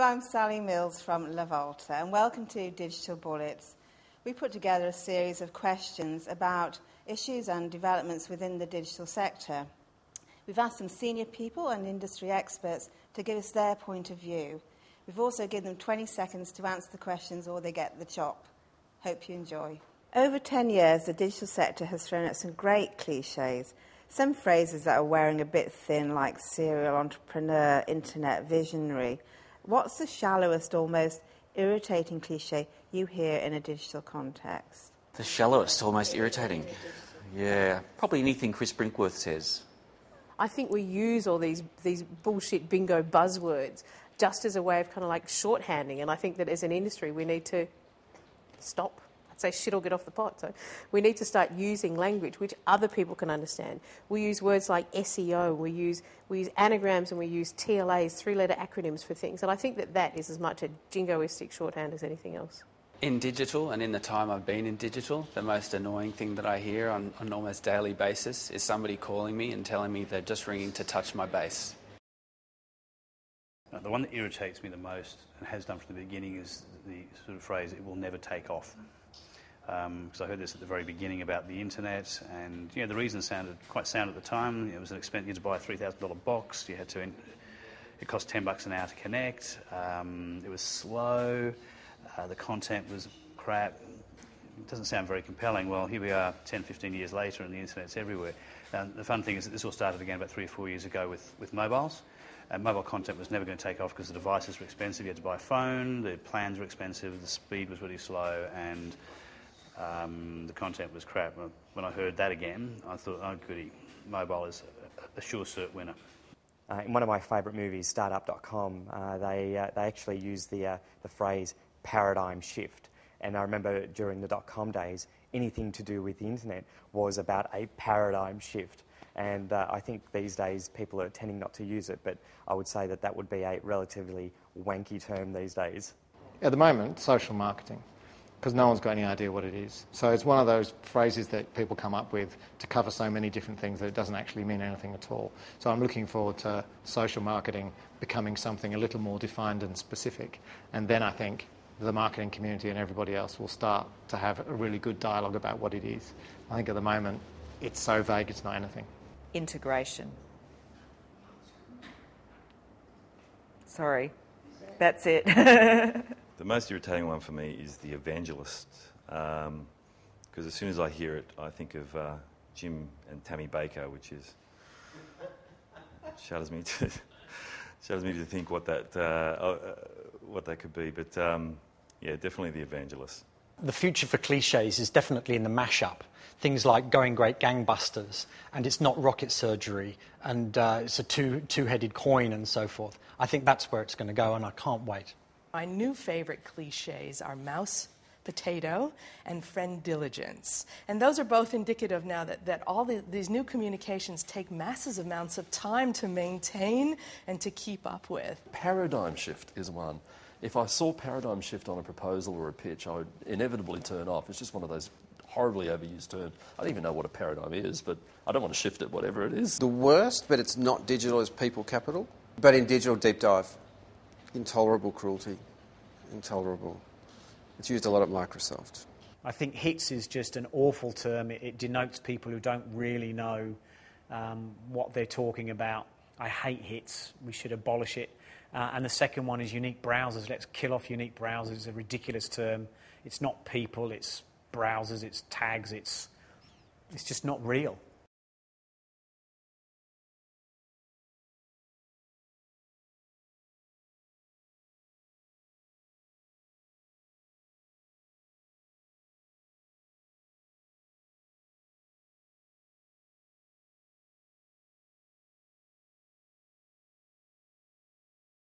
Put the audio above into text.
I'm Sally Mills from La Volta, and welcome to Digital Bullets. We put together a series of questions about issues and developments within the digital sector. We've asked some senior people and industry experts to give us their point of view. We've also given them 20 seconds to answer the questions or they get the chop. Hope you enjoy. Over 10 years, the digital sector has thrown out some great clichés. Some phrases that are wearing a bit thin, like serial entrepreneur, internet visionary. What's the shallowest, almost irritating cliché you hear in a digital context? The shallowest, almost irritating. Yeah, probably anything Chris Brinkworth says. I think we use all these bullshit bingo buzzwords just as a way of kind of like shorthanding, and I think that as an industry we need to stop. I'd say shit or get off the pot. So we need to start using language which other people can understand. We use words like SEO, we use anagrams, and we use TLAs, three-letter acronyms for things, and I think that is as much a jingoistic shorthand as anything else. In digital, and in the time I've been in digital, the most annoying thing that I hear on an almost daily basis is somebody calling me and telling me they're just ringing to touch my base. The one that irritates me the most, and has done from the beginning, is the sort of phrase, "it will never take off." Because I heard this at the very beginning about the internet, and the reason sounded quite sound at the time. It was an expense. You had to buy a $3,000 box. You had to. It cost $10 an hour to connect. It was slow. The content was crap. It doesn't sound very compelling. Well, here we are 10, 15 years later and the internet's everywhere. The fun thing is that this all started again about 3 or 4 years ago with mobiles. Mobile content was never going to take off because the devices were expensive. You had to buy a phone, the plans were expensive, the speed was really slow, and the content was crap. When I heard that again, I thought, oh goody, mobile is a sure cert winner. In one of my favourite movies, Startup.com, they actually use the phrase paradigm shift. And I remember during the .com days, anything to do with the internet was about a paradigm shift. And I think these days people are tending not to use it, but I would say that would be a relatively wanky term these days. At the moment, social marketing, because no one's got any idea what it is. So it's one of those phrases that people come up with to cover so many different things that it doesn't actually mean anything at all. So I'm looking forward to social marketing becoming something a little more defined and specific. And then I think the marketing community and everybody else will start to have a really good dialogue about what it is. I think at the moment it's so vague it's not anything. Integration. Sorry, that's it. The most irritating one for me is the evangelist, because as soon as I hear it, I think of Jim and Tammy Baker, which shudders me to think what that could be. But yeah, definitely the evangelist. The future for clichés is definitely in the mashup. Things like going great gangbusters, and it's not rocket surgery, and it's a two-headed coin and so forth. I think that's where it's going to go, and I can't wait. My new favourite clichés are mouse, potato, and friend diligence. And those are both indicative now that all these new communications take massive amounts of time to maintain and to keep up with. Paradigm shift is one. If I saw paradigm shift on a proposal or a pitch, I would inevitably turn off. It's just one of those horribly overused terms. I don't even know what a paradigm is, but I don't want to shift it, whatever it is. The worst, but it's not digital, is people capital. But in digital deep dive, intolerable cruelty, intolerable. It's used a lot at Microsoft. I think hits is just an awful term. It denotes people who don't really know what they're talking about. I hate hits. We should abolish it. And the second one is unique browsers. Let's kill off unique browsers. It's a ridiculous term. It's not people, it's browsers, it's tags, it's just not real.